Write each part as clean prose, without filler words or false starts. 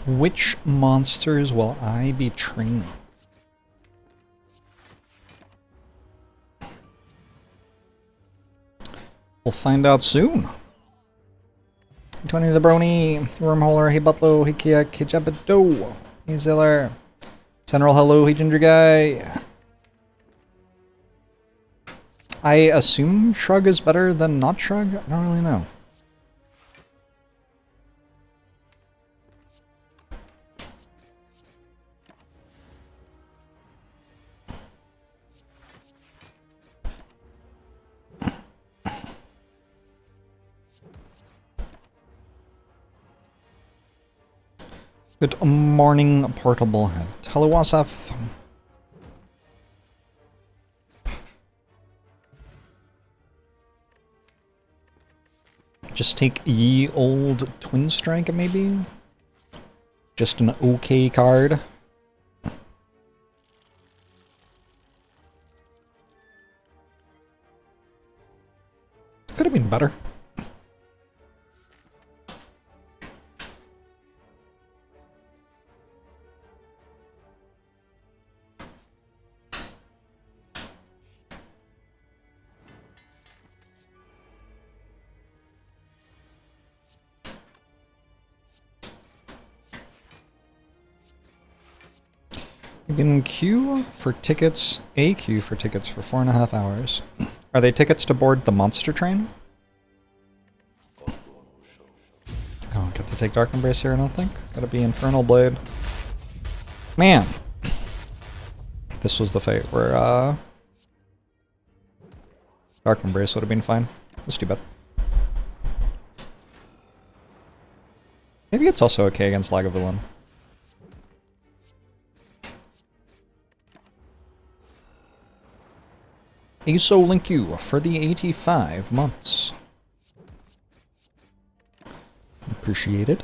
Which monsters will I be training? We'll find out soon. A20 the Brony, Wormholer, hey Butlo, hey Kiak, hey Jabado, hey Ziller, General hello, hey Ginger Guy. I assume Shrug is better than not Shrug? I don't really know. Good morning, Portable Head. Hello, Wasaf. Just take ye old Twin Strike, maybe? Just an okay card. Could have been better. You can queue for tickets, a queue for tickets for 4.5 hours. Are they tickets to board the monster train? I don't get to take Dark Embrace here, I don't think. Gotta be Infernal Blade. Man! This was the fight where, Dark Embrace would have been fine. That's too bad. Maybe it's also okay against Lagavulin. ASO link you for the 85 months. Appreciated.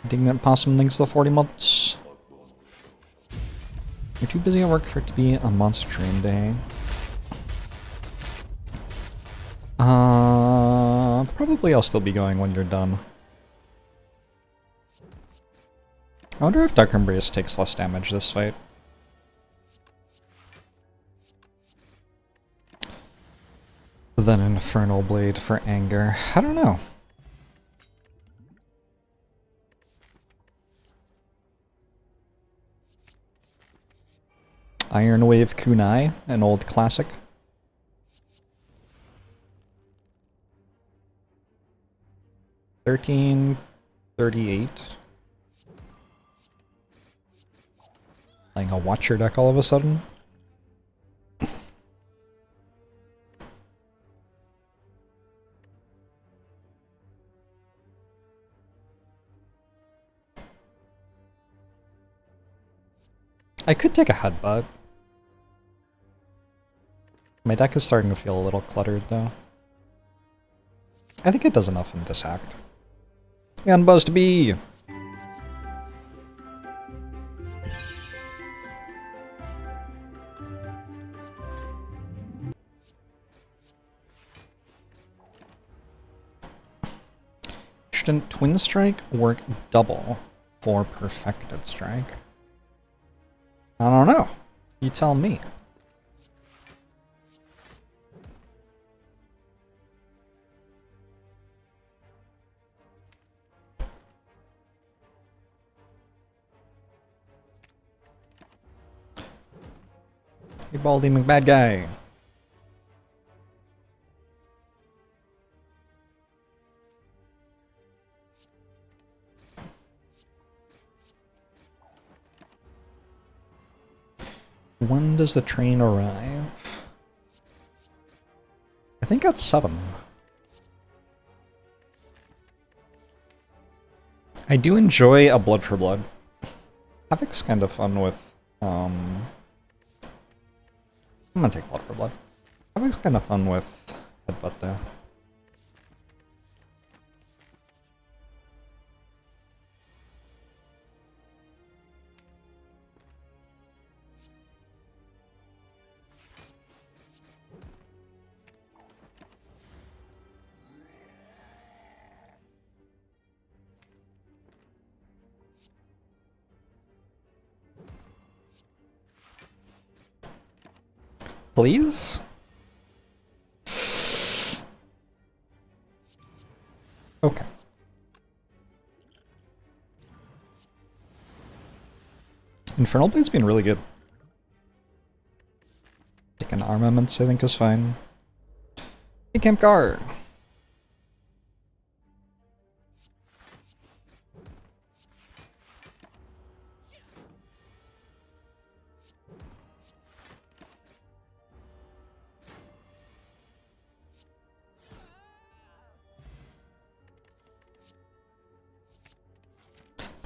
Indignant Possum thanks for the 40 months. You're too busy at work for it to be a monster train day. Probably I'll still be going when you're done. I wonder if Dark Embrace takes less damage this fight. Than Infernal Blade for anger. I don't know. Iron Wave Kunai, an old classic. $13.38. Playing a Watcher deck all of a sudden. I could take a headbutt. My deck is starting to feel a little cluttered though. I think it does enough in this act. And Buzz to be! Shouldn't Twin Strike work double for Perfected Strike? I don't know. You tell me. Hey, Baldy McBad guy. When does the train arrive? I think at 7. I do enjoy a Blood for Blood. Havoc's kind of fun with, I'm gonna take Blood for Blood. Havoc's kind of fun with Headbutt though. Please? Okay. Infernal Blade's been really good. Taking armaments, I think, is fine. Hey, Camp Gar!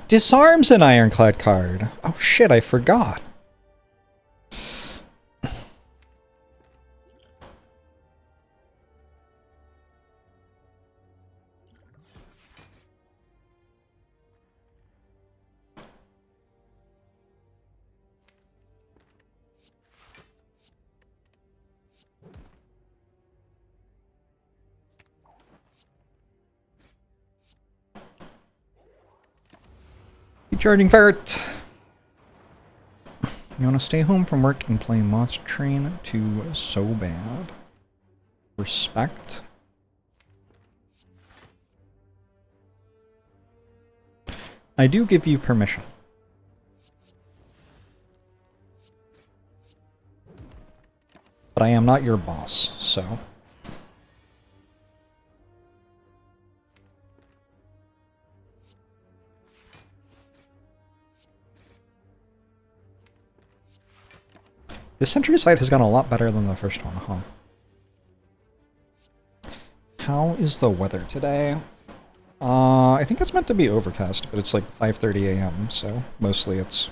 Disarms an Ironclad card! Oh shit, I forgot. Charging ferret. You want to stay home from work and play Monster Train to so bad. Respect. I do give you permission. But I am not your boss, so... The Sentry site has gotten a lot better than the first one, huh? How is the weather today? I think it's meant to be overcast, but it's like 5:30 a.m., so mostly it's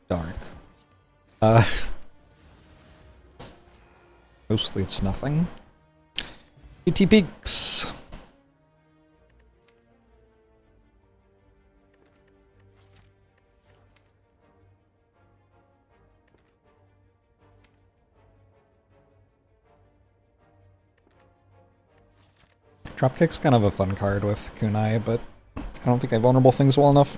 dark. Mostly it's nothing. UT Peaks! Dropkick's kind of a fun card with Kunai, but I don't think I vulnerable things well enough.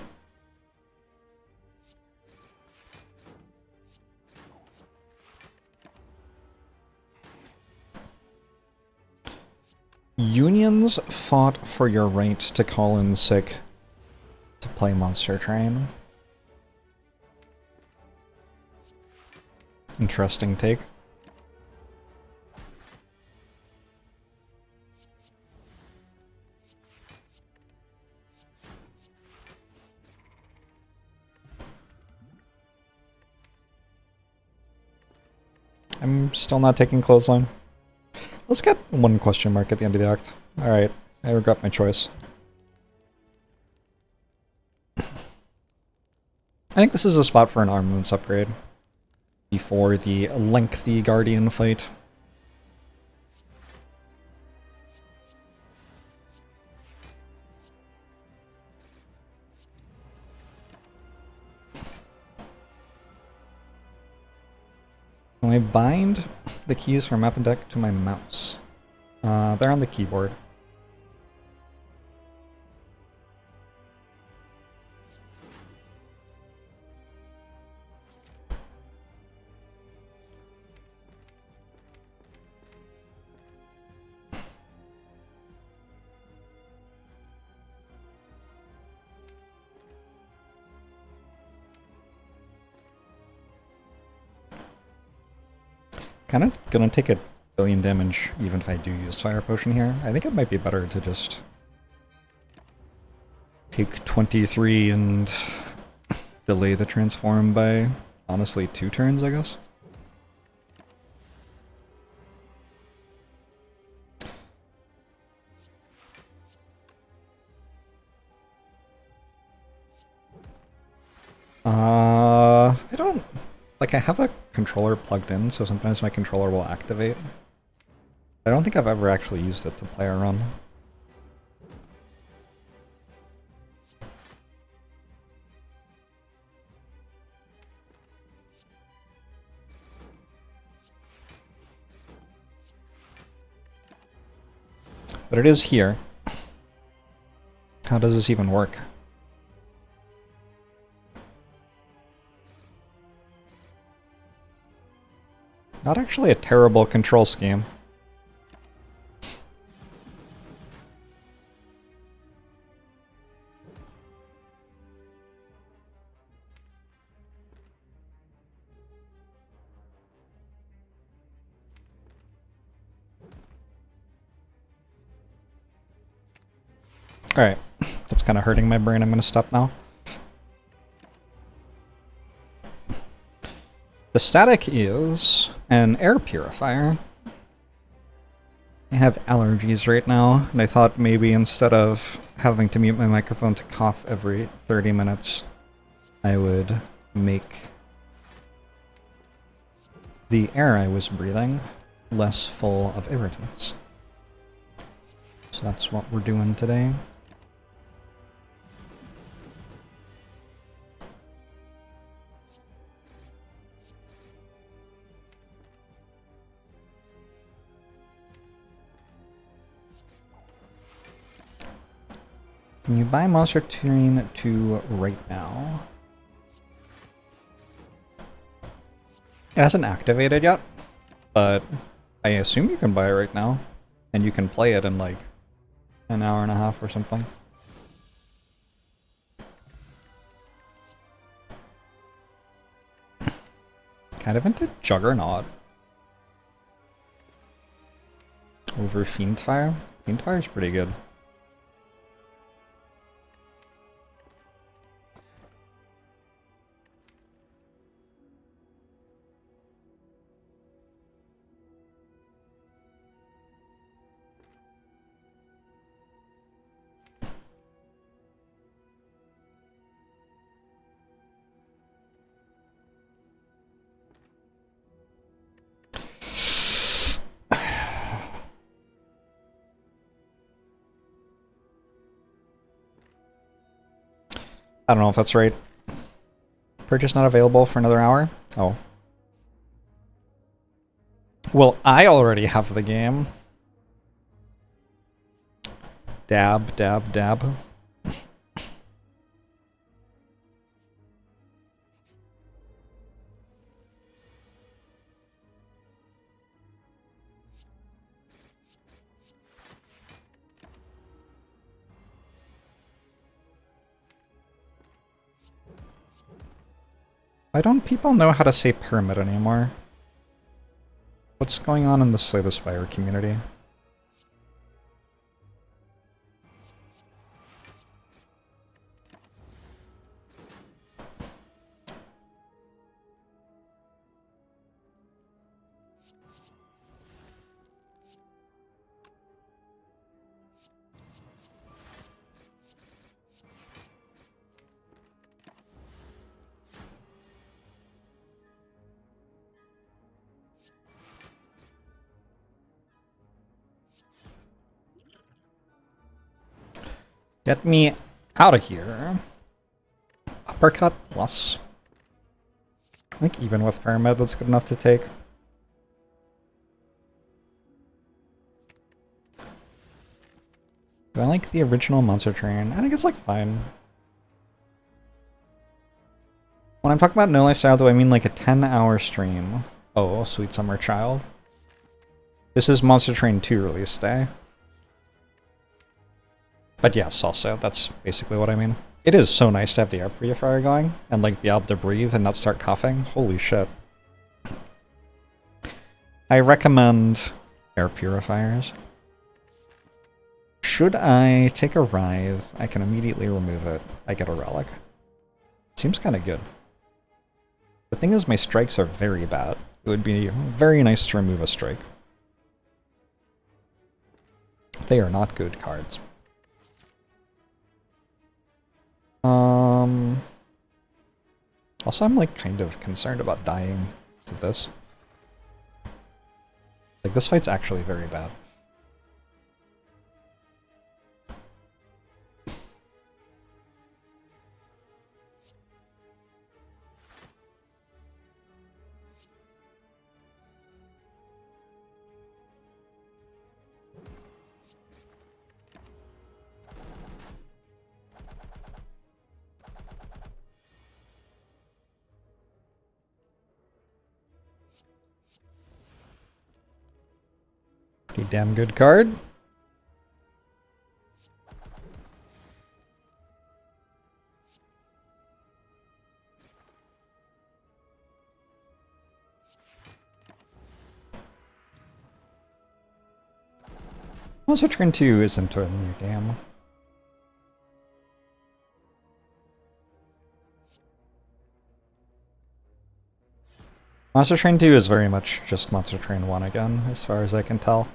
Unions fought for your right to call in sick to play Monster Train. Interesting take. I'm still not taking clothesline. Let's get one question mark at the end of the act. Alright, I regret my choice. I think this is a spot for an armaments upgrade before the lengthy Guardian fight. Can I bind the keys from map and deck to my mouse? They're on the keyboard. Kind of gonna take a billion damage even if I do use Fire Potion here. I think it might be better to just take 23 and delay the transform by, honestly, 2 turns, I guess. I don't... Like, I have a controller plugged in, so sometimes my controller will activate. I don't think I've ever actually used it to play a run. But it is here. How does this even work? Not actually a terrible control scheme. Alright, that's kind of hurting my brain. I'm going to stop now. The static is an air purifier. I have allergies right now, and I thought maybe instead of having to mute my microphone to cough every 30 minutes, I would make the air I was breathing less full of irritants. So that's what we're doing today. Can you buy Monster Terrain 2 right now? It hasn't activated yet, but I assume you can buy it right now, and you can play it in like an hour and a half or something. Kind of into Juggernaut over Fiendfire. Fiendfire's pretty good. I don't know if that's right. Purchase not available for another hour? Oh. Well, I already have the game. Dab, dab, dab. Why don't people know how to say pyramid anymore? What's going on in the Slay the Spire community? Get me out of here. Uppercut plus. I think even with pyramid, that's good enough to take. Do I like the original Monster Train? I think it's like fine. When I'm talking about no lifestyle, do I mean like a 10-hour stream? Oh, sweet summer child. This is Monster Train 2 release day. But yes, also, that's basically what I mean. It is so nice to have the air purifier going, and like be able to breathe and not start coughing. Holy shit. I recommend air purifiers. Should I take a rise, I can immediately remove it. I get a relic. Seems kind of good. The thing is, my strikes are very bad. It would be very nice to remove a strike. They are not good cards. Also, I'm like kind of concerned about dying to this. Like, this fight's actually very bad. Pretty damn good card. Also, turn 2 isn't a new game. Monster Train 2 is very much just Monster Train 1 again, as far as I can tell.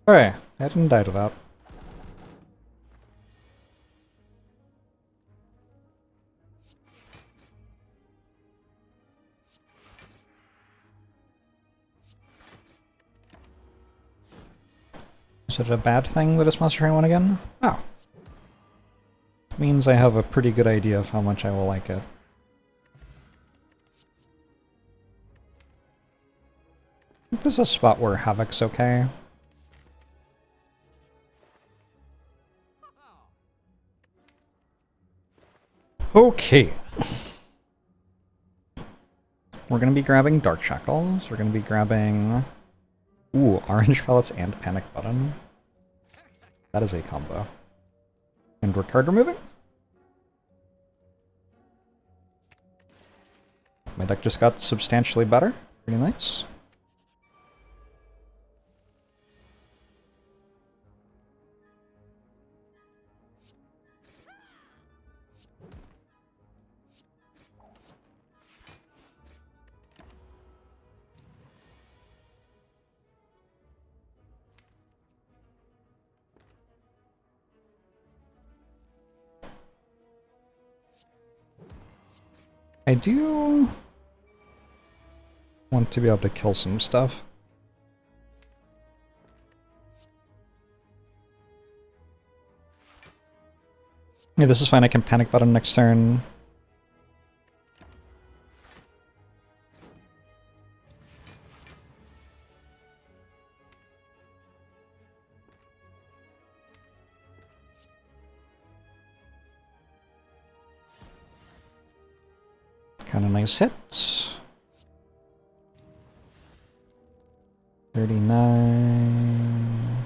Alright, I didn't die to that. Is it a bad thing that it's Monster Train 1 again? Oh. It means I have a pretty good idea of how much I will like it. I think there's a spot where Havoc's okay. Okay. We're gonna be grabbing Dark Shackles. We're gonna be grabbing... Ooh, Orange Pellets and Panic Button. That is a combo. And we're card removing? My deck just got substantially better. Pretty nice. I do want to be able to kill some stuff. Yeah, this is fine. I can Panic Button next turn. Kind of nice hits. 39.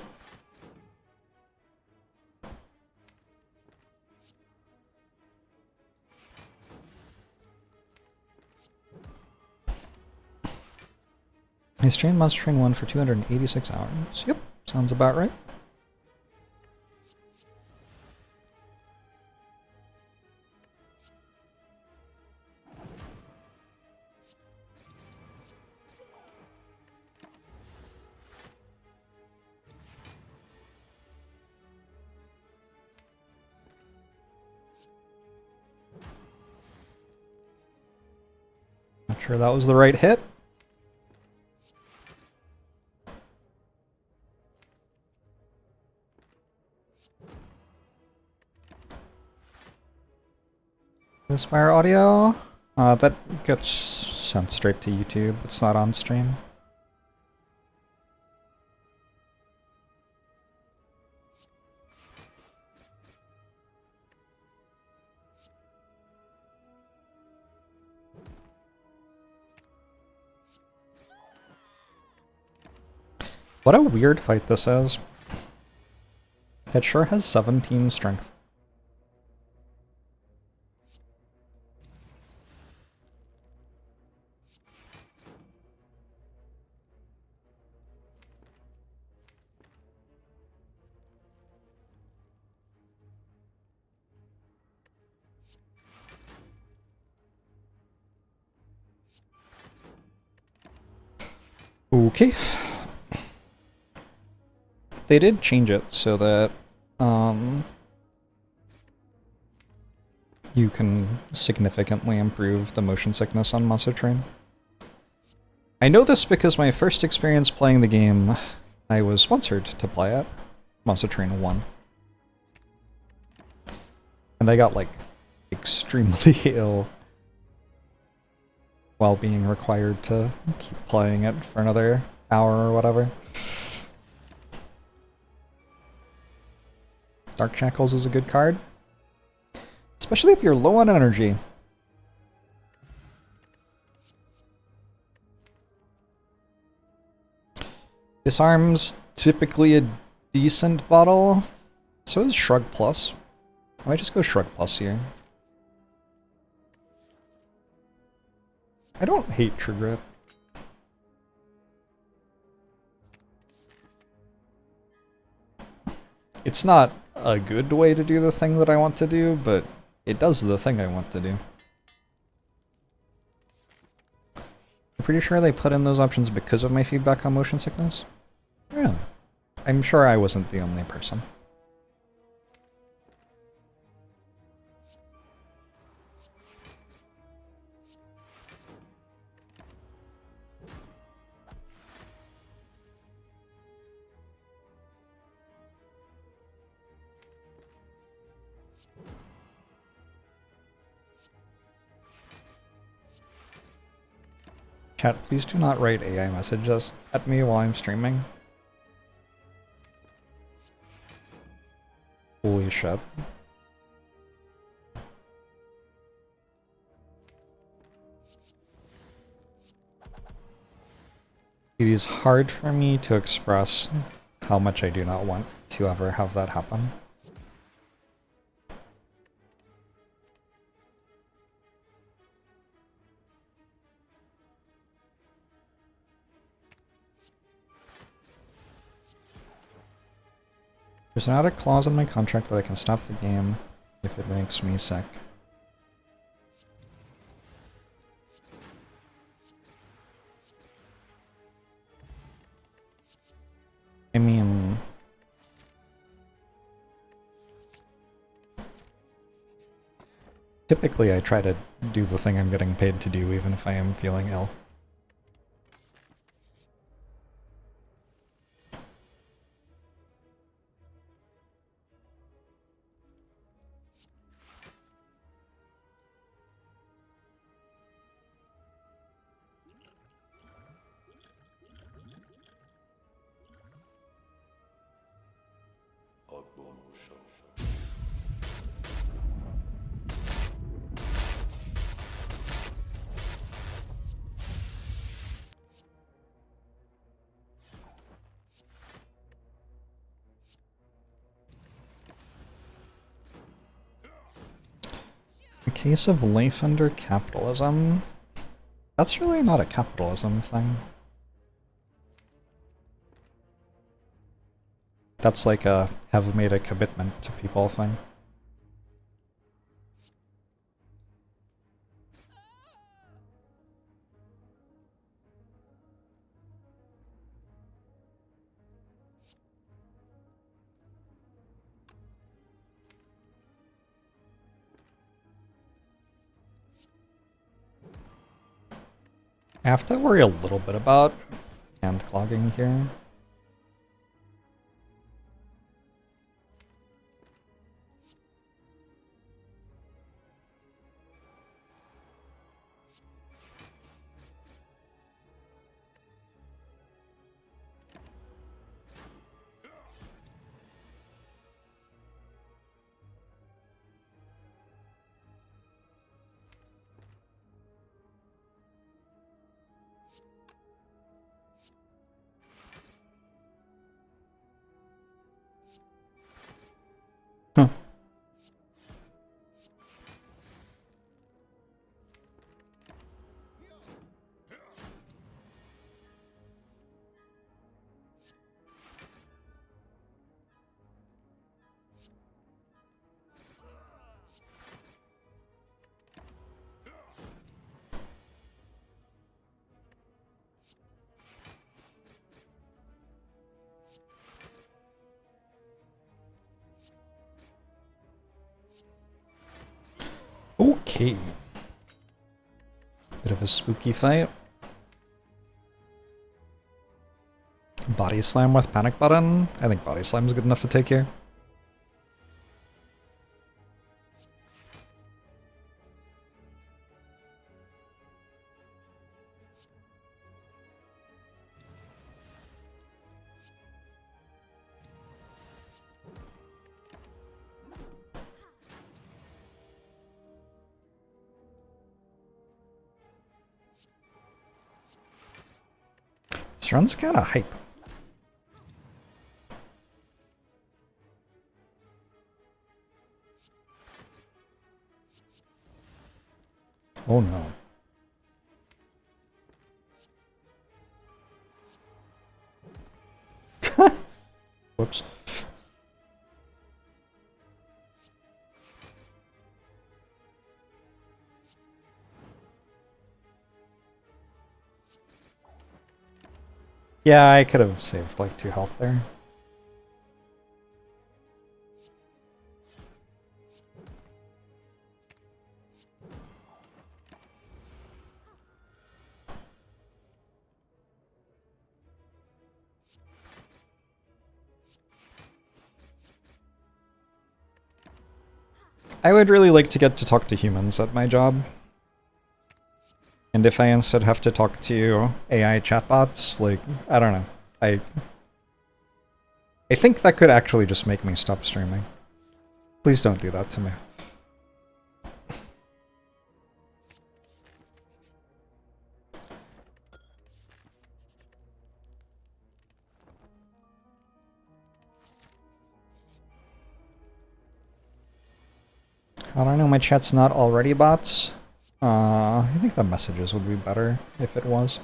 I streamed Monster Train 1 for 286 hours. Yep, sounds about right. Not sure that was the right hit. The Spire audio? That gets sent straight to YouTube. It's not on stream. What a weird fight this is. It sure has 17 strength. Okay. They did change it so that you can significantly improve the motion sickness on Monster Train. I know this because my first experience playing the game, I was sponsored to play it, Monster Train 1. And I got, like, extremely ill. while being required to keep playing it for another hour or whatever. Dark Shackles is a good card, especially if you're low on energy. Disarm's typically a decent bottle. So is Shrug Plus. I might just go Shrug Plus here. I don't hate True Grit. It's not a good way to do the thing that I want to do, but it does the thing I want to do. I'm pretty sure they put in those options because of my feedback on motion sickness. Really? I'm sure I wasn't the only person. Chat, please do not write AI messages at me while I'm streaming. Holy shit. It is hard for me to express how much I do not want to ever have that happen. There's not a clause in my contract that I can stop the game if it makes me sick. I mean... typically I try to do the thing I'm getting paid to do even if I am feeling ill. A case of life under capitalism? That's really not a capitalism thing. That's like a have made a commitment to people thing. I have to worry a little bit about hand clogging here. Huh. Okay. Bit of a spooky fight. Body slam with panic button? I think body slam is good enough to take here. This run's kind of hype. Oh no. Whoops. Yeah, I could have saved like 2 health there. I would really like to get to talk to humans at my job. And if I instead have to talk to AI chatbots, like, I don't know. I think that could actually just make me stop streaming. Please don't do that to me. I don't know, my chat's not already bots. I think the messages would be better if it was.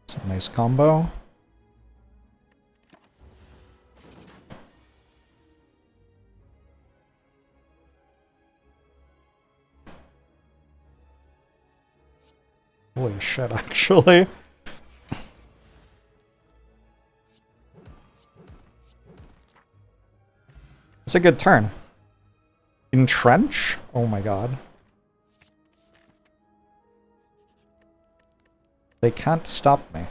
It's a nice combo. Holy shit, actually. It's a good turn. Entrench? Oh my god. They can't stop me.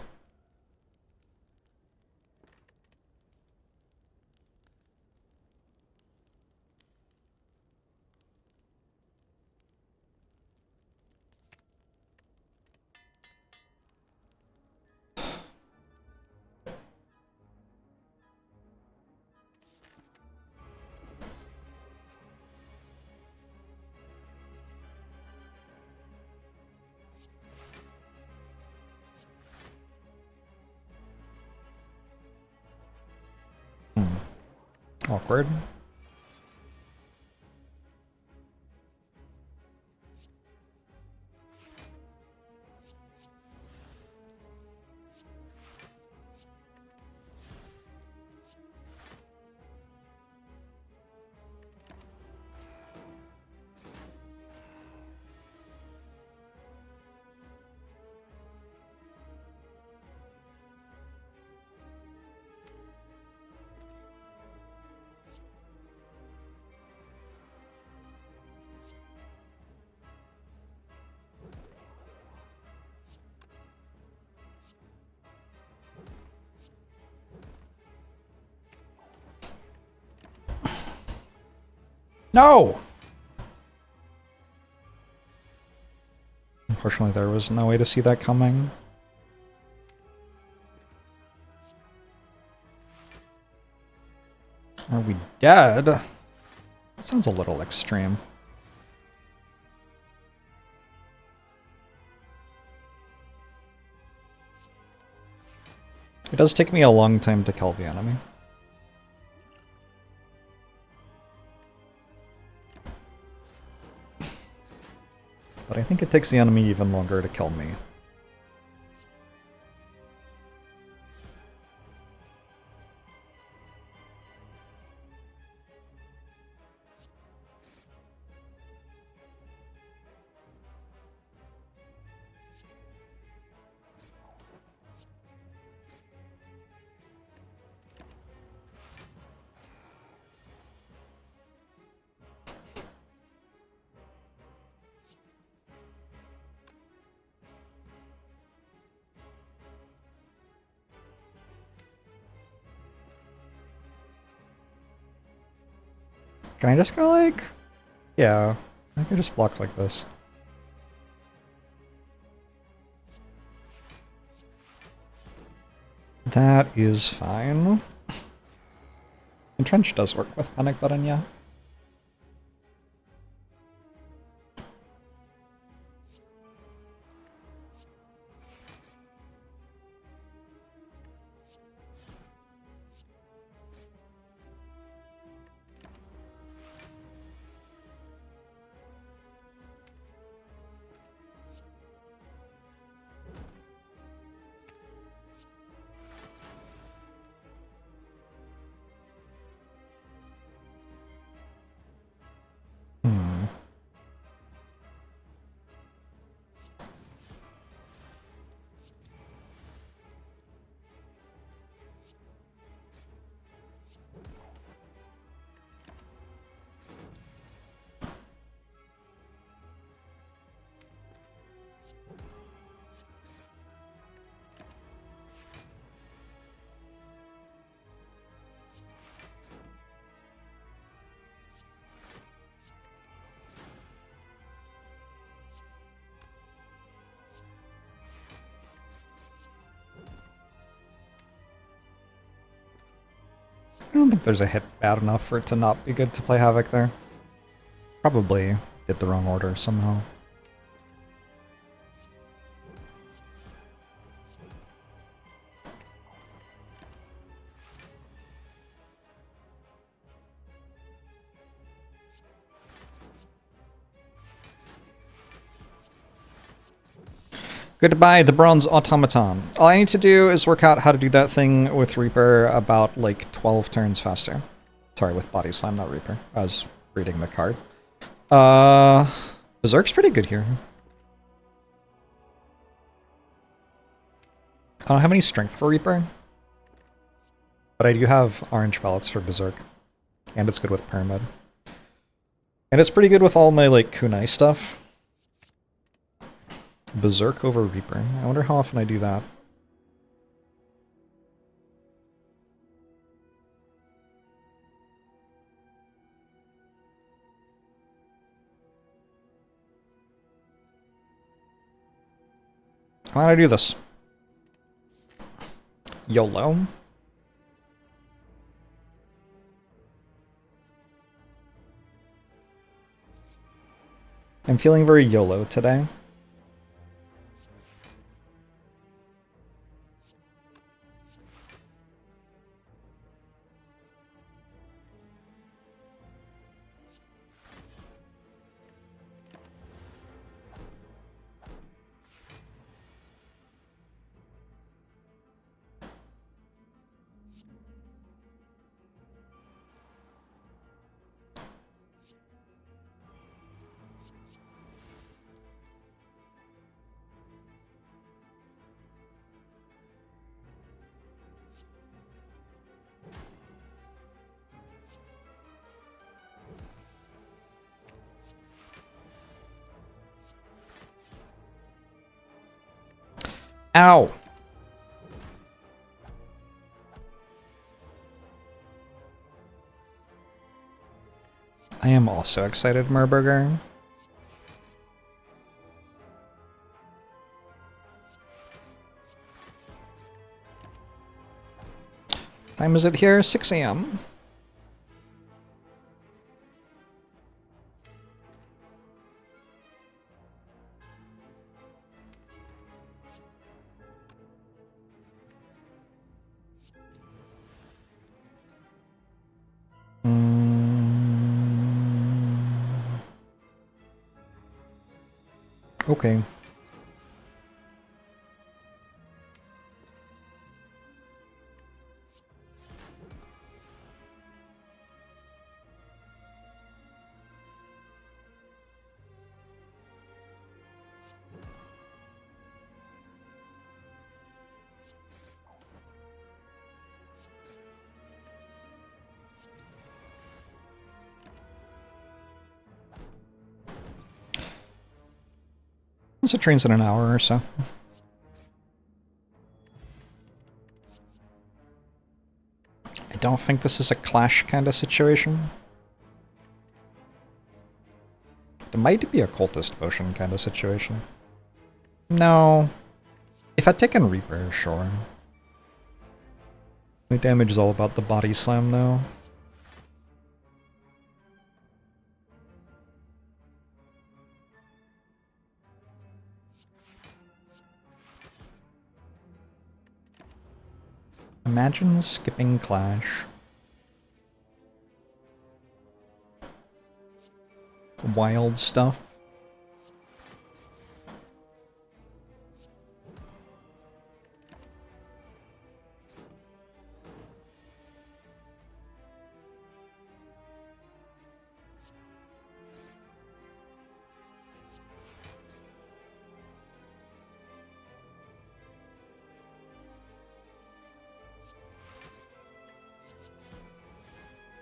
Awkward. No! Unfortunately, there was no way to see that coming. Are we dead? That sounds a little extreme. It does take me a long time to kill the enemy. But I think it takes the enemy even longer to kill me. Can I just go like... Yeah, I could just block like this. That is fine. Entrench does work with panic button, yeah. I don't think there's a hit bad enough for it to not be good to play Havoc there. Probably did the wrong order somehow. Goodbye, the Bronze Automaton. All I need to do is work out how to do that thing with Reaper about, like, 12 turns faster. Sorry, with Body Slam, not Reaper. I was reading the card. Berserk's pretty good here. I don't have any strength for Reaper, but I do have orange pellets for Berserk. And it's good with Pyramid. And it's pretty good with all my, like, kunai stuff. Berserk over Reaper. I wonder how often I do that. How do I do this? YOLO? I'm feeling very YOLO today. Ow! I am also excited, Murburger. Time is it here? 6 AM. Okay. So train's in an hour or so. I don't think this is a clash kind of situation. might be a cultist potion kind of situation. No. If I'd taken Reaper, sure. My damage is all about the body slam now. Imagine skipping Clash. Wild stuff.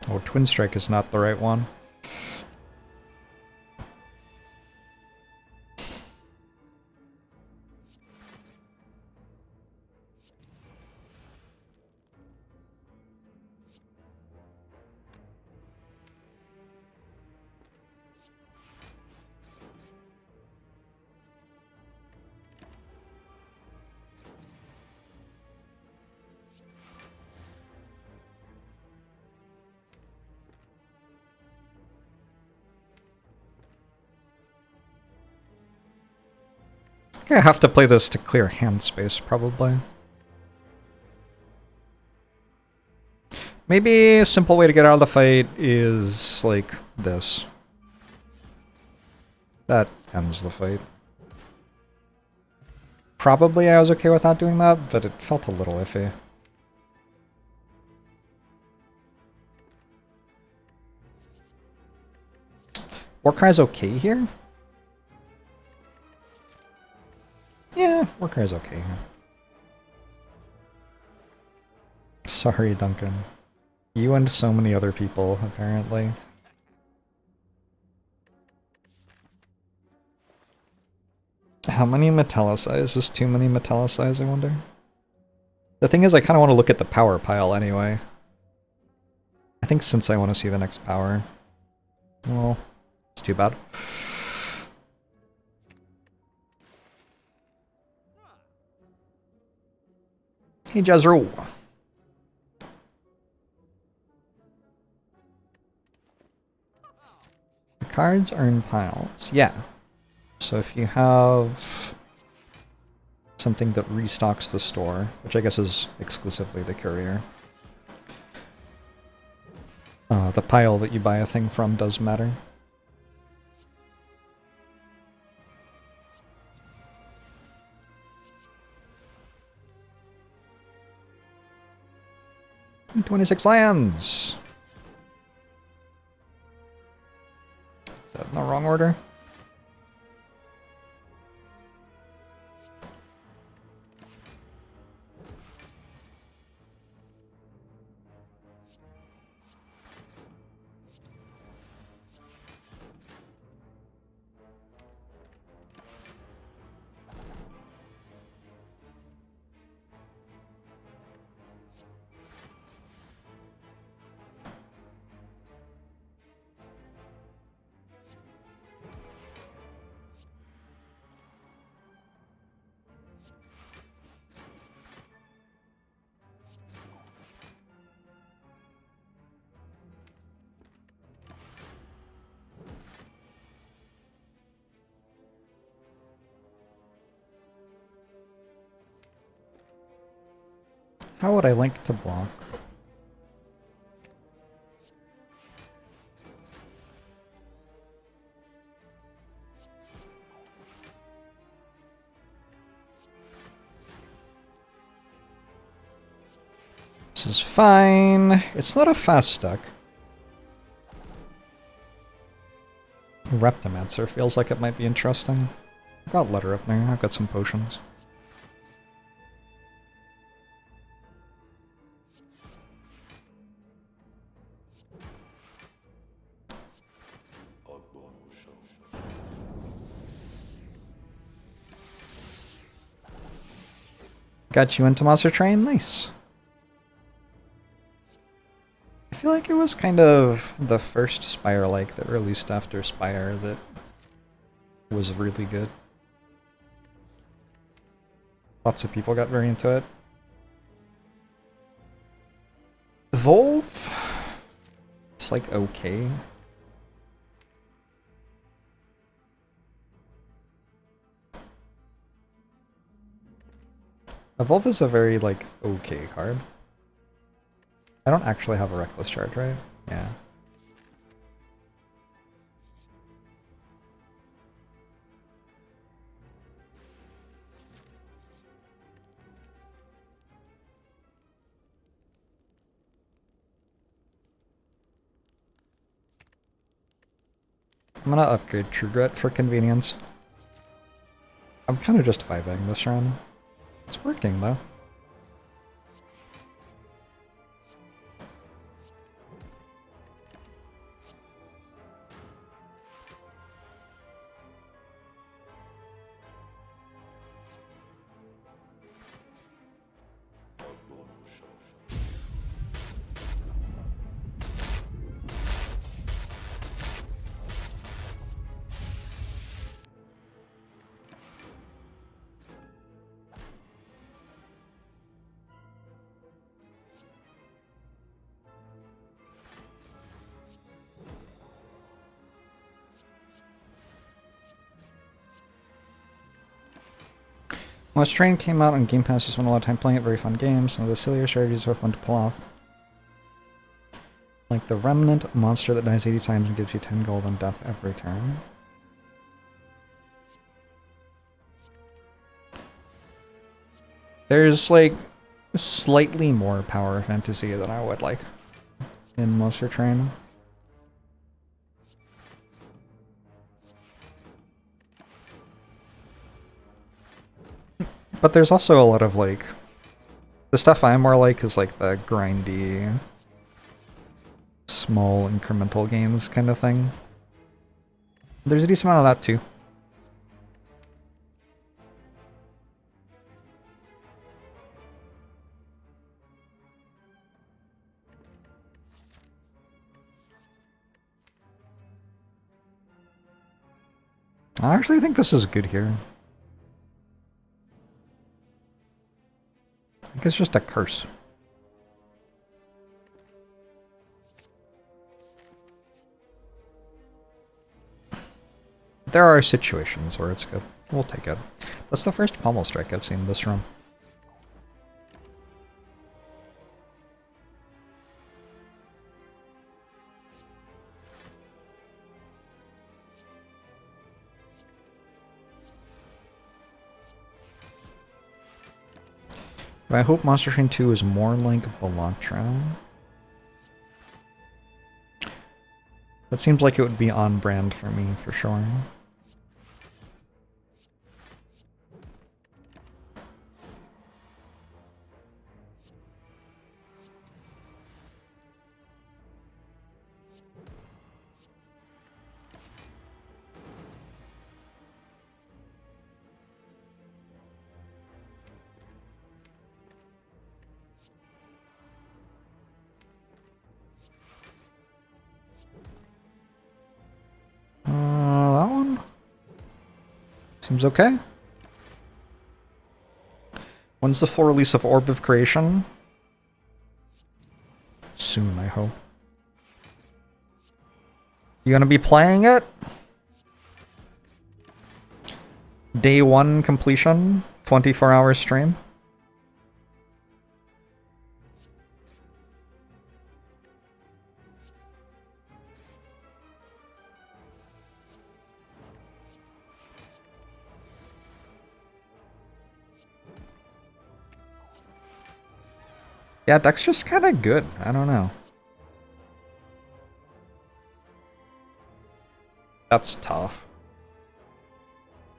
Oh, Twin Strike is not the right one. I have to play this to clear hand space, probably. Maybe a simple way to get out of the fight is like this. That ends the fight. Probably I was okay without doing that, but it felt a little iffy. Warcry's okay here? Yeah, Warcry's okay here. Sorry, Duncan. You and so many other people, apparently. How many metallicize? Is too many metallicize, I wonder? The thing is, I kind of want to look at the power pile anyway. I think since I want to see the next power. Well, it's too bad. Hey, Jezreel. The cards are in piles. Yeah. So if you have something that restocks the store, which I guess is exclusively the courier, the pile that you buy a thing from does matter. And 26 lands! Is that in the wrong order? How would I like to block? This is fine. It's not a fast deck. Reptomancer feels like it might be interesting. I've got Letter up there. I've got some potions. Got you into Monster Train? Nice. I feel like it was kind of the first Spire like that released after Spire that was really good. Lots of people got very into it. Evolve? It's like okay. Evolve is a very, like, okay card. I don't actually have a Reckless Charge, right? Yeah. I'm gonna upgrade True Grit for convenience. I'm kind of just vibing this run. It's working, though. When Strain came out on Game Pass, I spent a lot of time playing it, very fun game. Some of the sillier strategies are fun to pull off. Like the Remnant monster that dies 80 times and gives you 10 gold on death every turn. There's like slightly more power fantasy than I would like in Monster Train. But there's also a lot of like, the stuff I more like is like the grindy, small incremental gains kind of thing. There's a decent amount of that too. I actually think this is good here. I think it's just a curse. There are situations where it's good. We'll take it. That's the first pommel strike I've seen this run. But I hope Monster Train 2 is more like Balatro. That seems like it would be on brand for me, for sure. That one seems okay. When's the full release of Orb of Creation? Soon, I hope. You gonna be playing it? Day 1 completion? 24-hour stream? Yeah, deck's just kind of good. I don't know. That's tough.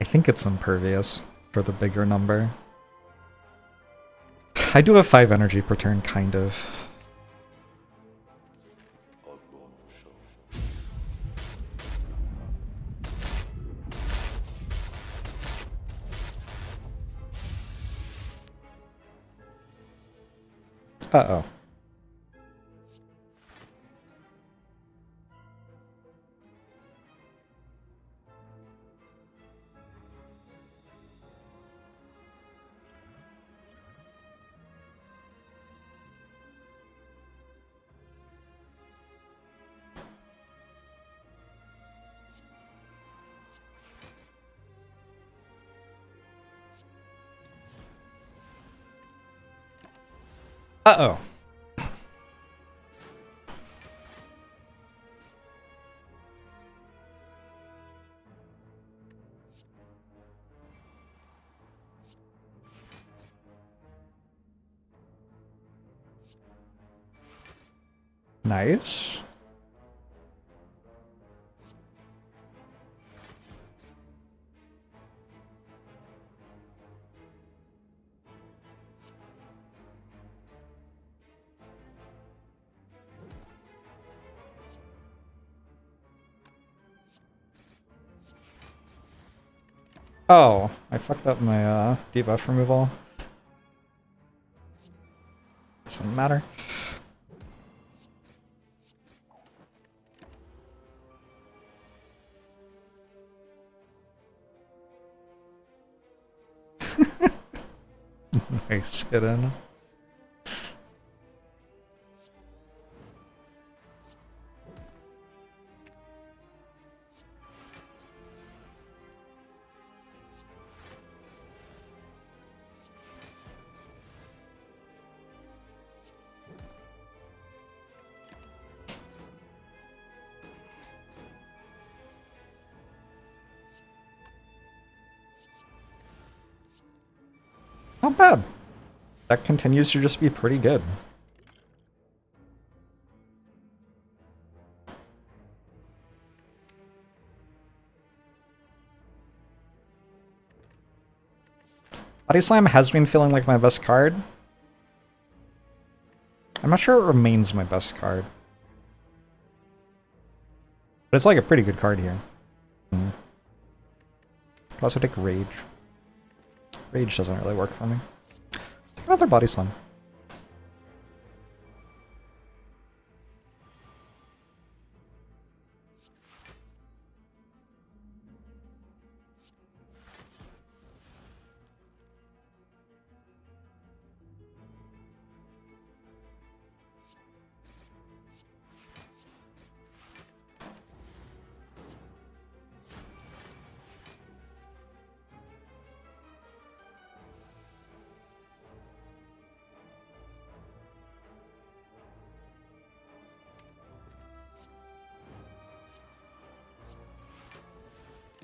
I think it's impervious for the bigger number. I do have 5 energy per turn, kind of. Uh-oh. Uh-oh. Nice. Oh, I fucked up my debuff removal. Doesn't matter. Nice, get in. Not bad. That continues to just be pretty good. Body Slam has been feeling like my best card. I'm not sure it remains my best card. But it's like a pretty good card here. Could also take Rage. Rage doesn't really work for me. Take another Body Slam.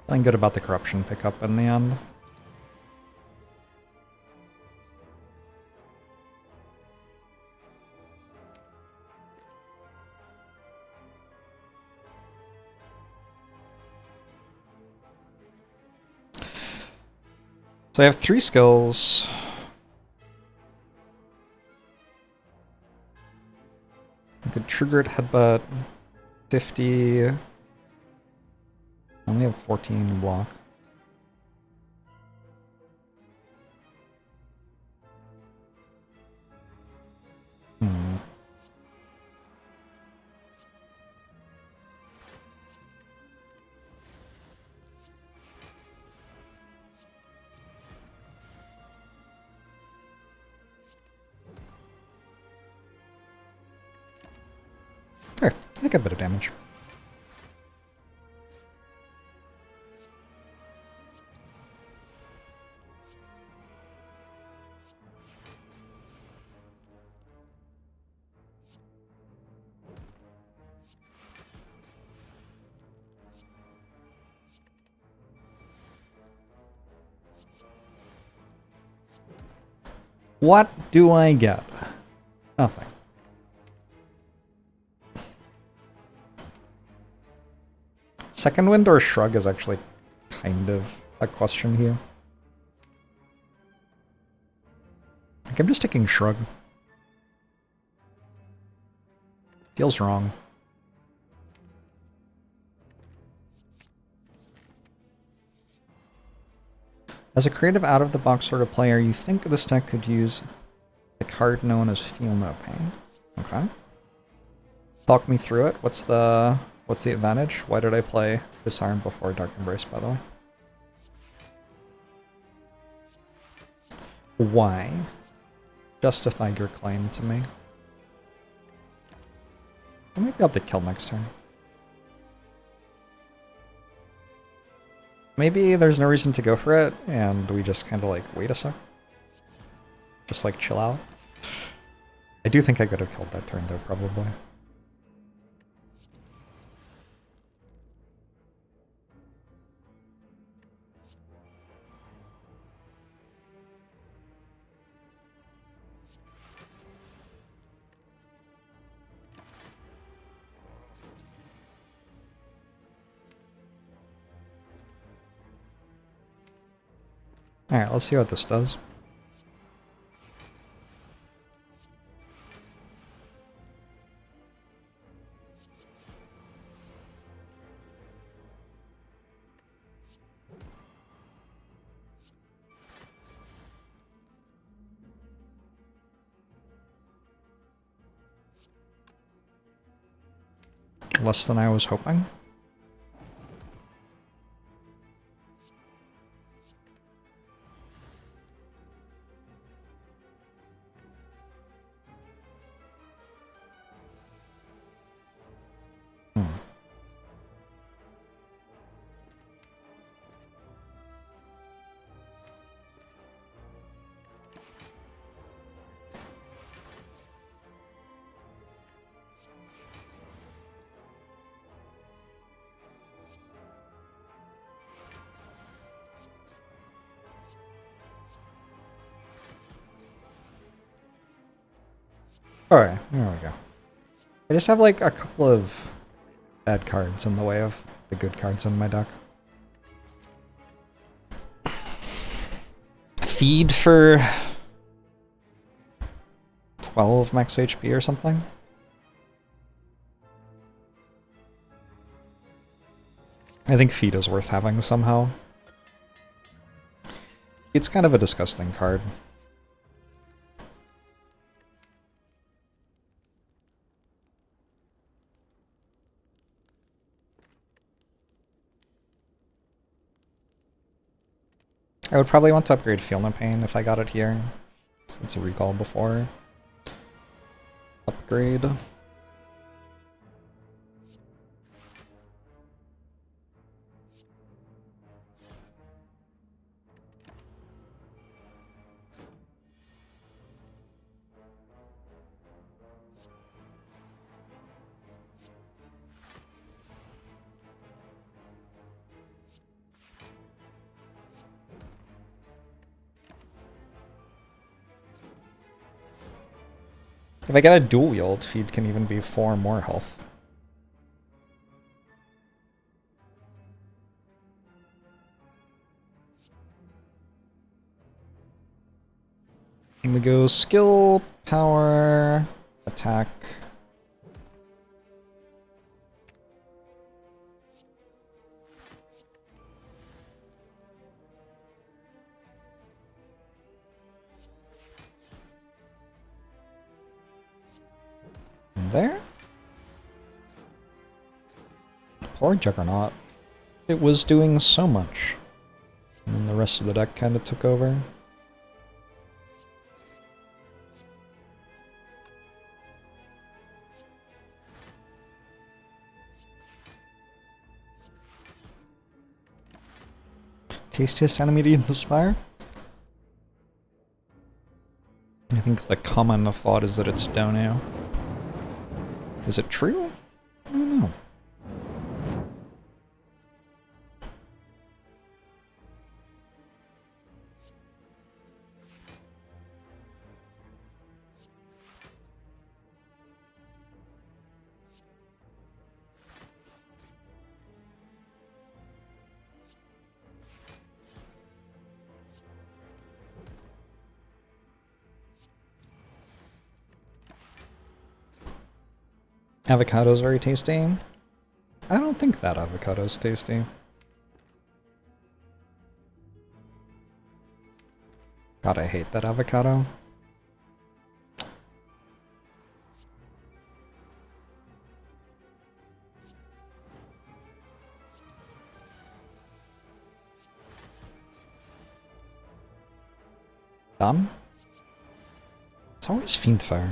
Feeling good about the corruption pickup in the end. So I have 3 skills. I could trigger it, headbutt, 50. I only have 14 block. There, I got a bit of damage. What do I get? Nothing. Second Wind or Shrug is actually kind of a question here. I think I'm just taking Shrug. Feels wrong. As a creative out-of-the-box sort of player, you think this deck could use a card known as Feel No Pain. Okay. Talk me through it. What's the advantage? Why did I play Disarm before Dark Embrace, by the way? Why? Justify your claim to me. I might be able to kill next turn. Maybe there's no reason to go for it, and we just kind of like wait a sec. Just like chill out. I do think I could have killed that turn though, probably. Alright, let's see what this does. Less than I was hoping. Alright, there we go. I just have like a couple of bad cards in the way of the good cards in my deck. Feed for 12 max HP or something? I think Feed is worth having somehow. It's kind of a disgusting card. I would probably want to upgrade Feel No Pain if I got it here, since a recall before. Upgrade. If I get a dual wield, Feed can even be 4 more health. And we go skill, power, attack. There? Poor Juggernaut. It was doing so much. And then the rest of the deck kind of took over. Tastiest enemy to use the Spire? I think the common thought is that it's Dono. Is it true? I don't know. Avocado's very tasty. I don't think that avocado's tasty. God, I hate that avocado. Done? It's always Fiendfire.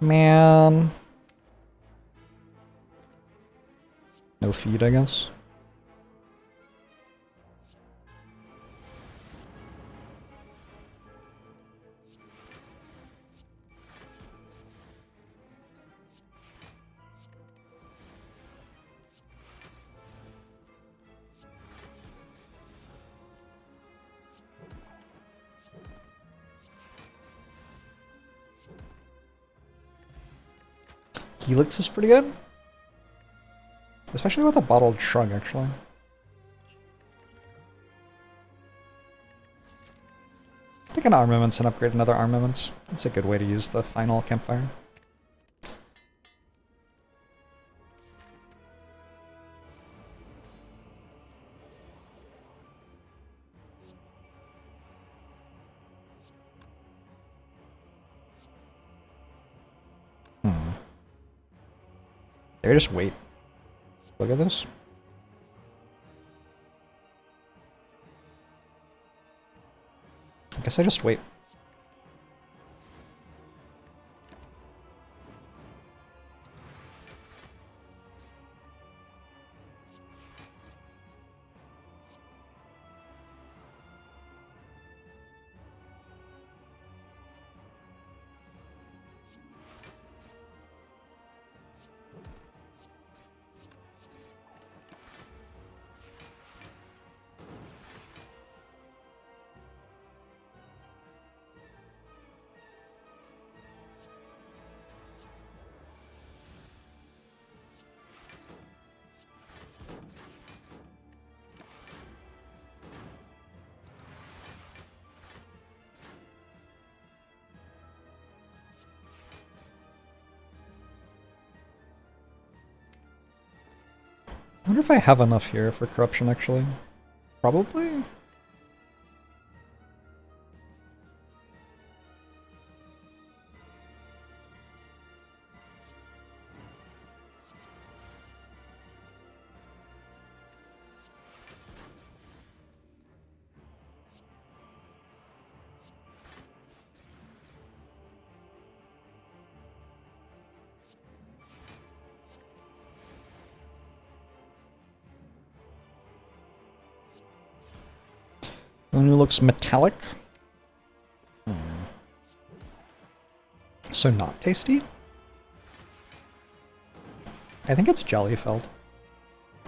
Man. No feed, I guess. Helix is pretty good. Especially with a bottled shrug, actually. Take an armaments and upgrade another armaments. That's a good way to use the final campfire. Maybe just wait. Look at this. I guess I just wait. I wonder if I have enough here for corruption, actually. Probably? One who looks metallic. So not tasty? I think it's jelly-filled.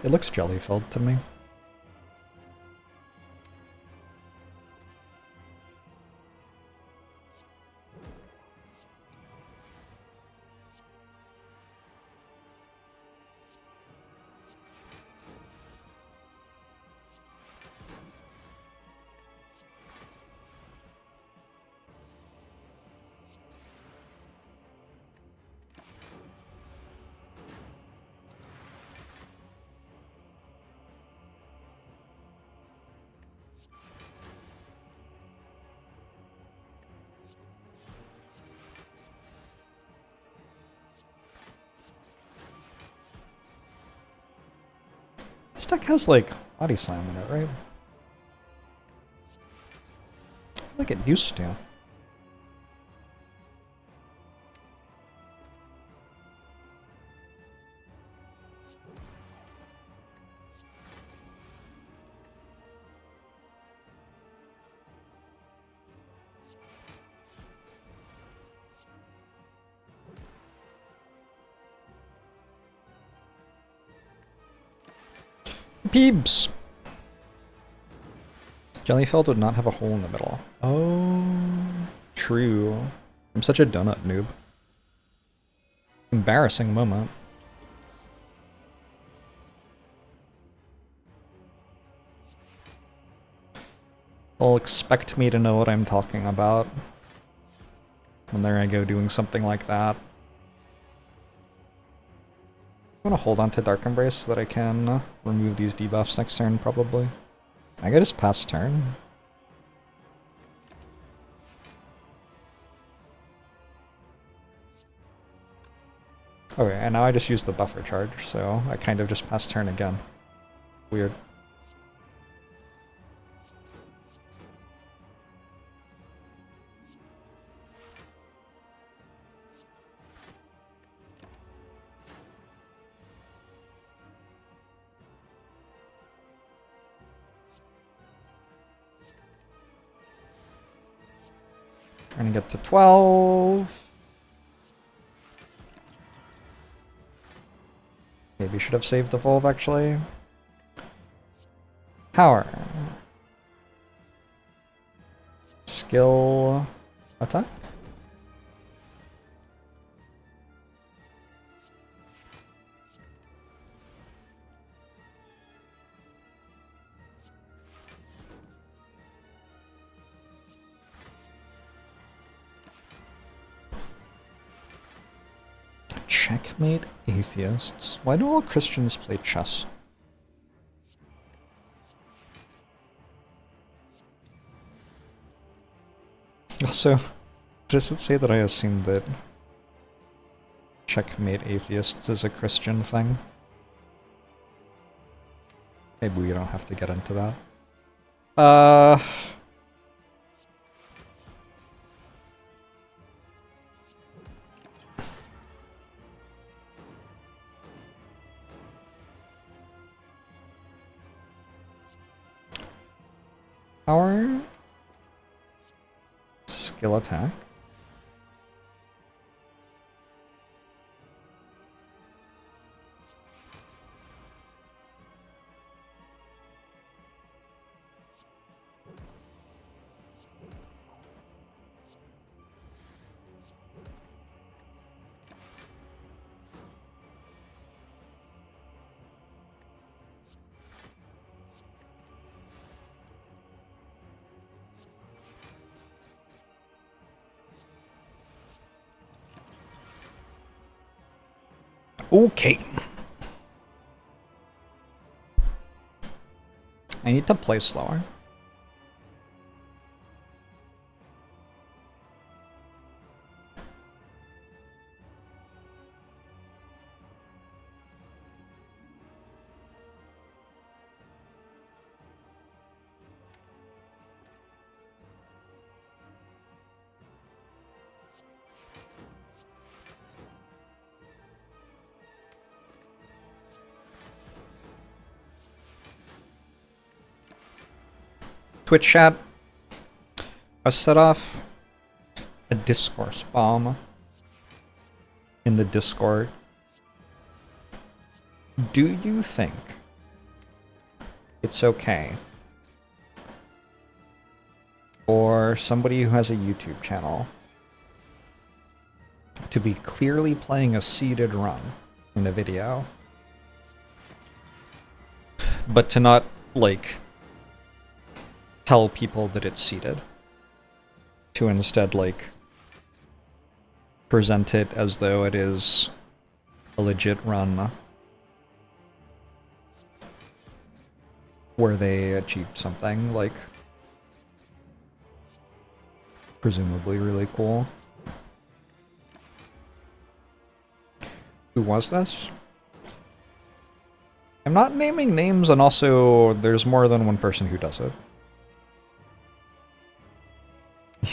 It looks jelly-filled to me. This deck has, like, body slam in it, right? Like it used to. Peebs! Jellyfeld would not have a hole in the middle. Oh, true. I'm such a donut noob. Embarrassing moment. They'll expect me to know what I'm talking about. And there I go doing something like that. I'm gonna hold on to Dark Embrace so that I can remove these debuffs next turn, probably. I could just pass turn. Okay, and now I just use the buffer charge, so I kind of just pass turn again. Weird. Trying to get to 12. Maybe should have saved the Volve, actually. Power. Skill. Attack? Checkmate atheists. Why do all Christians play chess? Also, does it say that I assume that checkmate atheists is a Christian thing? Maybe we don't have to get into that. Power. Skill attack. Okay. I need to play slower. Twitch chat. I set off a discourse bomb in the Discord. Do you think it's okay for somebody who has a YouTube channel to be clearly playing a seeded run in a video, but to not, like, tell people that it's seeded, to instead, like, present it as though it is a legit run where they achieved something, like, presumably really cool? Who was this? I'm not naming names, and also there's more than one person who does it.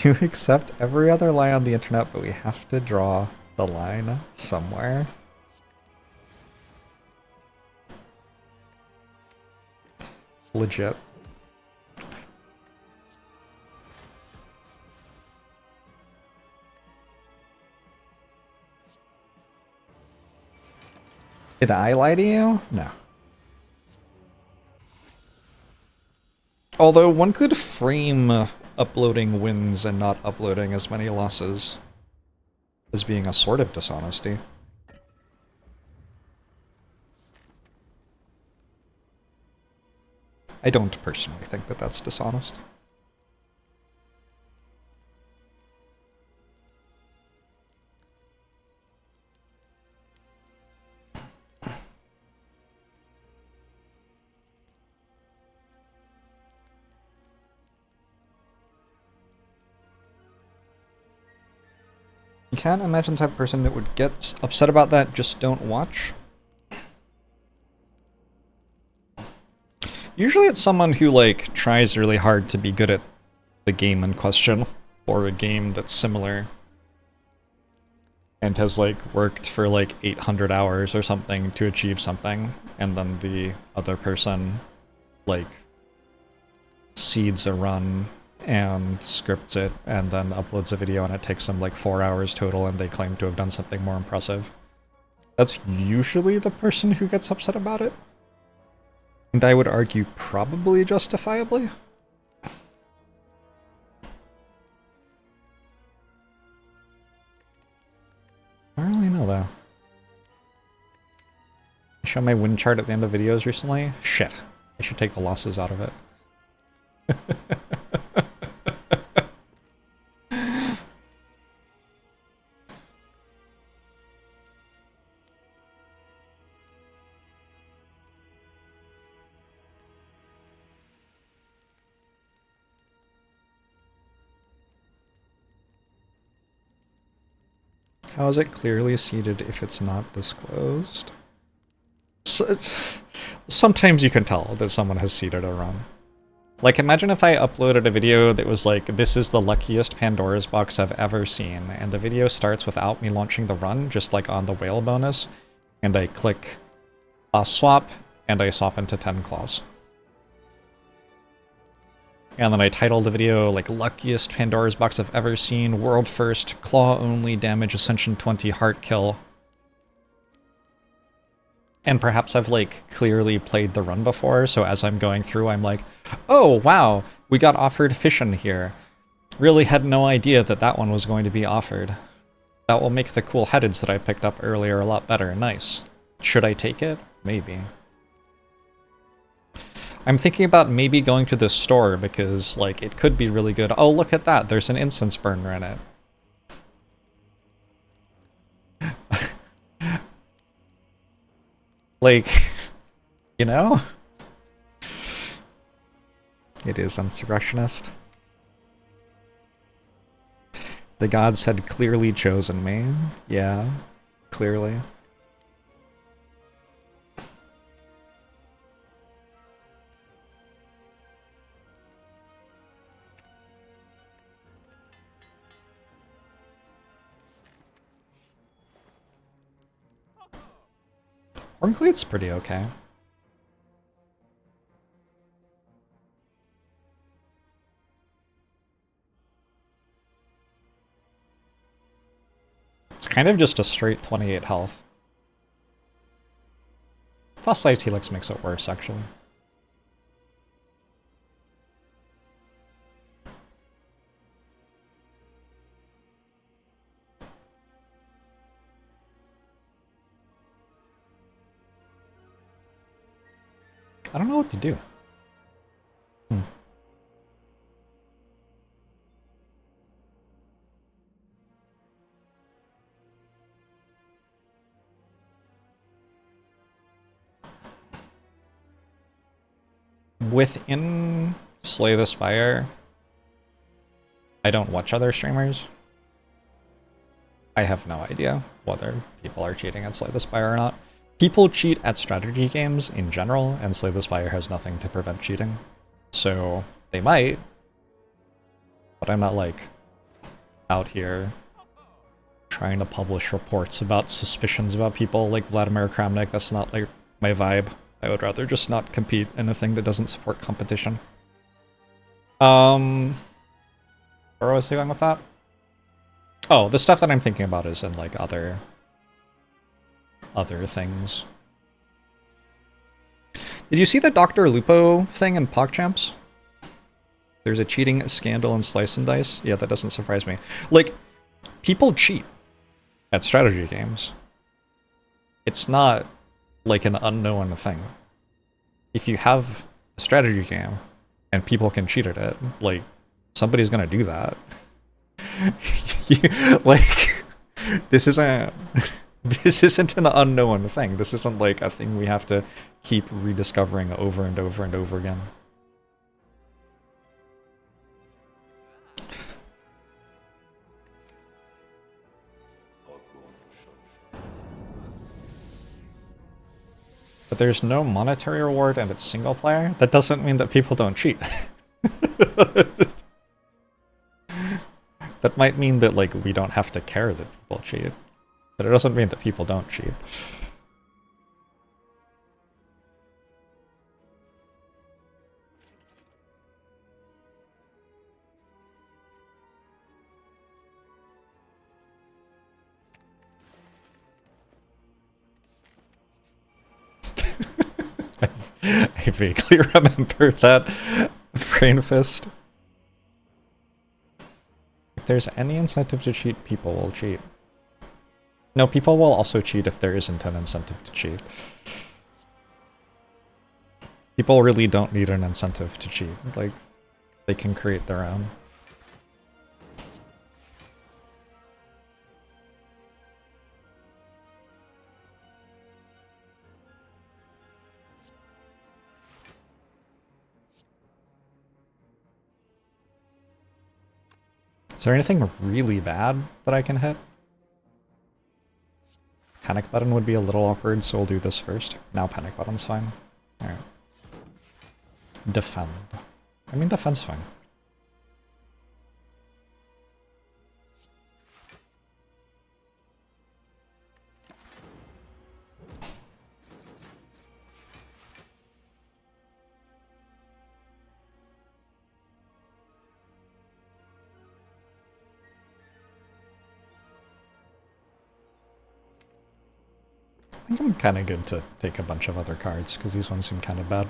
You accept every other lie on the internet, but we have to draw the line somewhere. Legit. Did I lie to you? No. Although one could frame uploading wins and not uploading as many losses as being a sort of dishonesty. I don't personally think that that's dishonest. You can't imagine the type of person that would get upset about that. Just don't watch. Usually it's someone who, like, tries really hard to be good at the game in question, or a game that's similar, and has, like, worked for, like, 800 hours or something to achieve something, and then the other person, like, seeds a run and scripts it and then uploads a video and it takes them like 4 hours total and they claim to have done something more impressive. That's usually the person who gets upset about it. And I would argue probably justifiably. I don't really know though. I show my win chart at the end of videos recently? Shit. I should take the losses out of it. How is it clearly seeded if it's not disclosed? So sometimes you can tell that someone has seeded a run. Like, imagine if I uploaded a video that was like, this is the luckiest Pandora's box I've ever seen, and the video starts without me launching the run, just like on the whale bonus, and I click swap, and I swap into 10 claws. And then I titled the video, like, luckiest Pandora's box I've ever seen, world first, claw only, damage, ascension 20, heart kill. And perhaps I've, like, clearly played the run before, so as I'm going through, I'm like, oh, wow, we got offered fission here. Really had no idea that that one was going to be offered. That will make the cool headeds that I picked up earlier a lot better. Nice. Should I take it? Maybe. I'm thinking about maybe going to the store because, like, it could be really good. Oh, look at that. There's an incense burner in it. Like, you know? It is insurrectionist. The gods had clearly chosen me. Yeah, clearly. Ironclad's pretty okay. It's kind of just a straight 28 health. Fossilized Helix makes it worse, actually. I don't know what to do. Within Slay the Spire, I don't watch other streamers. I have no idea whether people are cheating at Slay the Spire or not. People cheat at strategy games in general, and Slay the Spire has nothing to prevent cheating. So, they might. But I'm not, like, out here trying to publish reports about suspicions about people like Vladimir Kramnik. That's not, like, my vibe. I would rather just not compete in a thing that doesn't support competition. Where was I going with that? Oh, the stuff that I'm thinking about is in, like, other things. Did you see the Dr. Lupo thing in PogChamps? There's a cheating scandal in Slice and Dice? Yeah, that doesn't surprise me. Like, people cheat at strategy games. It's not, like, an unknown thing. If you have a strategy game and people can cheat at it, like, somebody's gonna do that. Like, this isn't an unknown thing. This isn't like a thing we have to keep rediscovering over and over and over again. But there's no monetary reward and it's single player? That doesn't mean that people don't cheat. That might mean that, like, we don't have to care that people cheat. But it doesn't mean that people don't cheat. I vaguely remember that brain fist. If there's any incentive to cheat, people will cheat. No, people will also cheat if there isn't an incentive to cheat. People really don't need an incentive to cheat. Like, they can create their own. Is there anything really bad that I can hit? Panic button would be a little awkward, so we'll do this first. Now panic button's fine. Alright. Defend. I mean, defend's fine. I think I'm kind of good to take a bunch of other cards, because these ones seem kind of bad.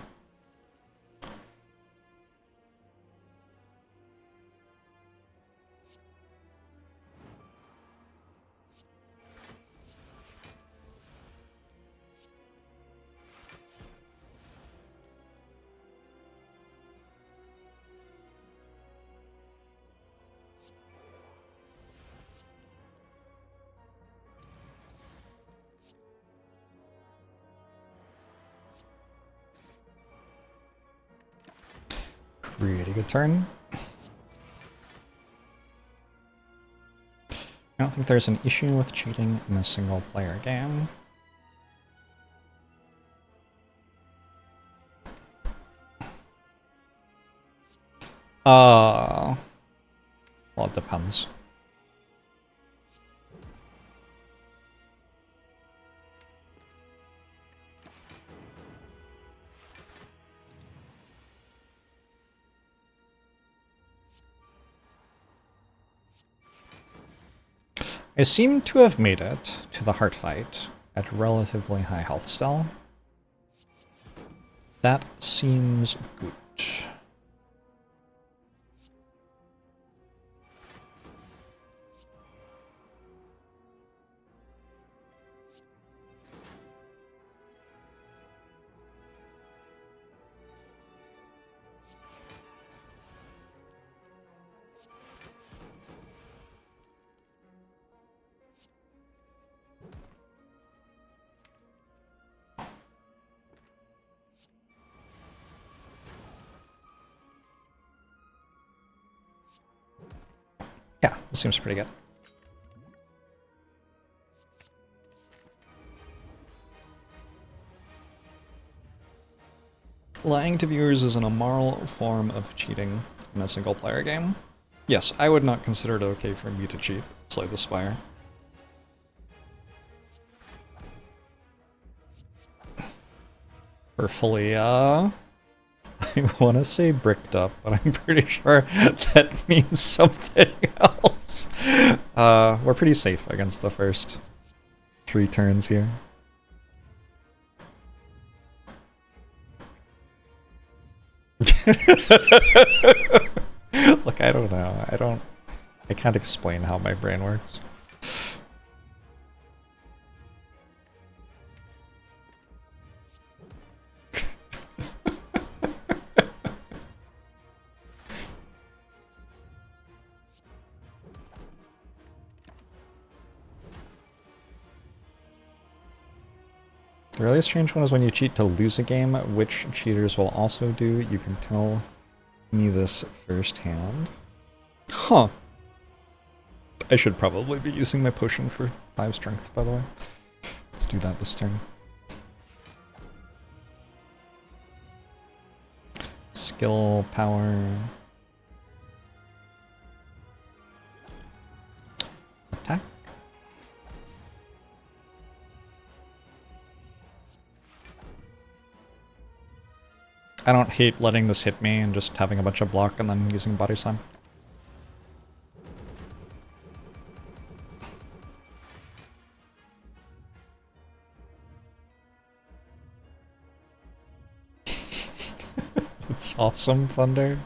Pretty good turn. I don't think there's an issue with cheating in a single player game. Well, it depends. I seem to have made it to the heart fight at relatively high health still. That seems good. Yeah, this seems pretty good. Lying to viewers is an immoral form of cheating in a single player game. Yes, I would not consider it okay for me to cheat. It's like the Spire. We're fully, I want to say bricked up, but I'm pretty sure that means something else. We're pretty safe against the first 3 turns here. Look, I don't know. I can't explain how my brain works. The really strange one is when you cheat to lose a game, which cheaters will also do. You can tell me this firsthand. Huh. I should probably be using my potion for 5 strength, by the way. Let's do that this turn. Skill, power... attack? I don't hate letting this hit me and just having a bunch of block and then using body slam. That's awesome, Thunder.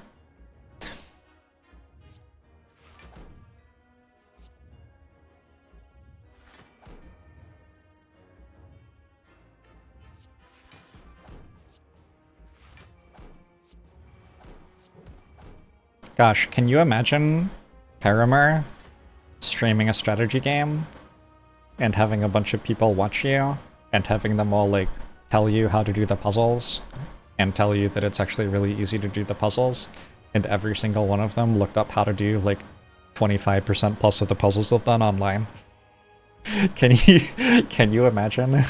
Gosh, can you imagine Paramore streaming a strategy game and having a bunch of people watch you and having them all like tell you how to do the puzzles and tell you that it's actually really easy to do the puzzles, and every single one of them looked up how to do like 25% plus of the puzzles they've done online? Can you imagine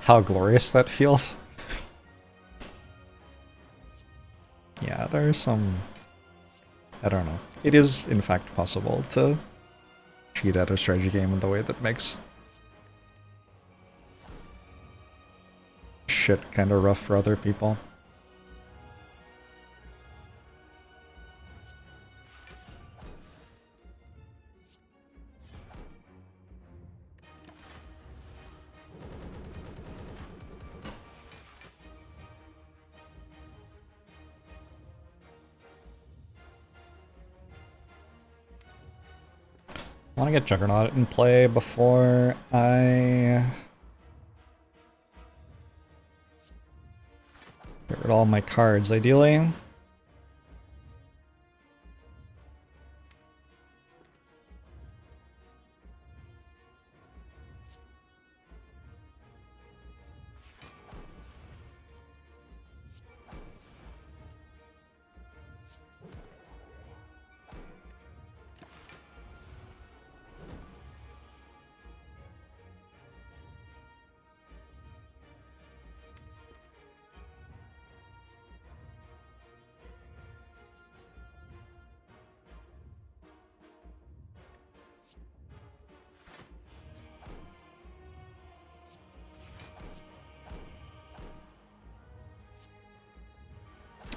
how glorious that feels? Yeah, there's some... I don't know. It is, in fact, possible to cheat at a strategy game in the way that makes shit kind of rough for other people. I want to get Juggernaut in play before I get rid of all my cards, ideally.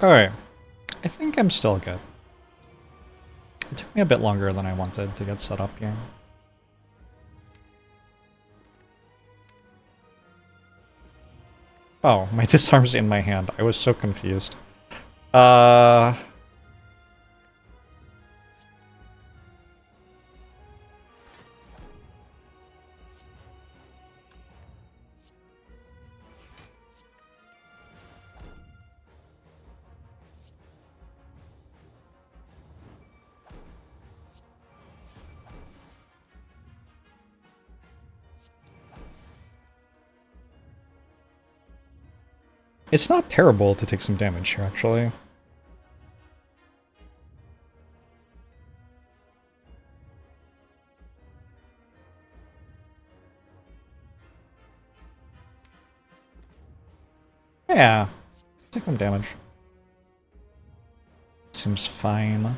Alright. I think I'm still good. It took me a bit longer than I wanted to get set up here. Oh, my disarm's in my hand. I was so confused. It's not terrible to take some damage here, actually. Yeah, take some damage. Seems fine.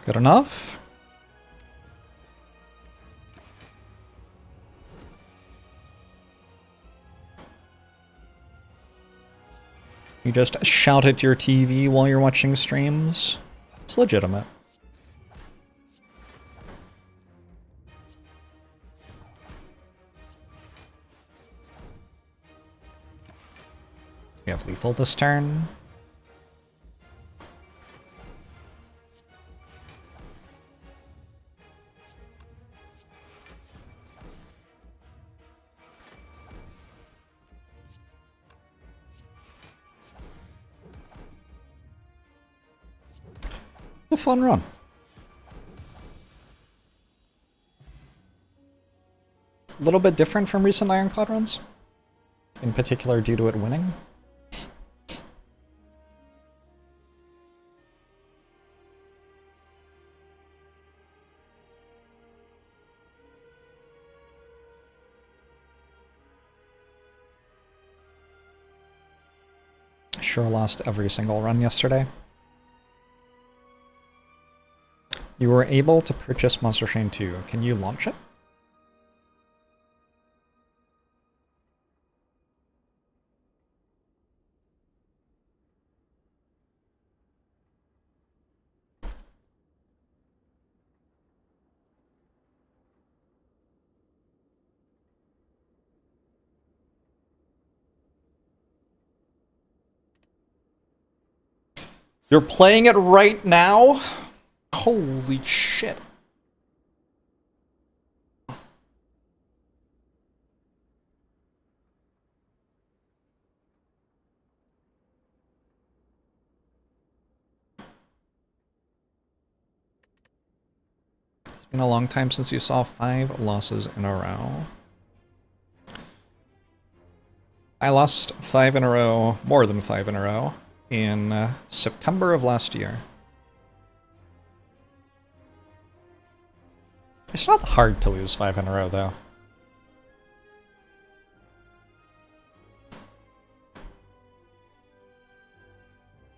Good enough? You just shout at your TV while you're watching streams? It's legitimate. We have lethal this turn. A fun run. A little bit different from recent Ironclad runs, in particular due to it winning. sure lost every single run yesterday. You were able to purchase Monster Train 2. Can you launch it? You're playing it right now? Holy shit. It's been a long time since you saw 5 losses in a row. I lost 5 in a row, more than 5 in a row, in September of last year. It's not hard to lose 5 in a row, though.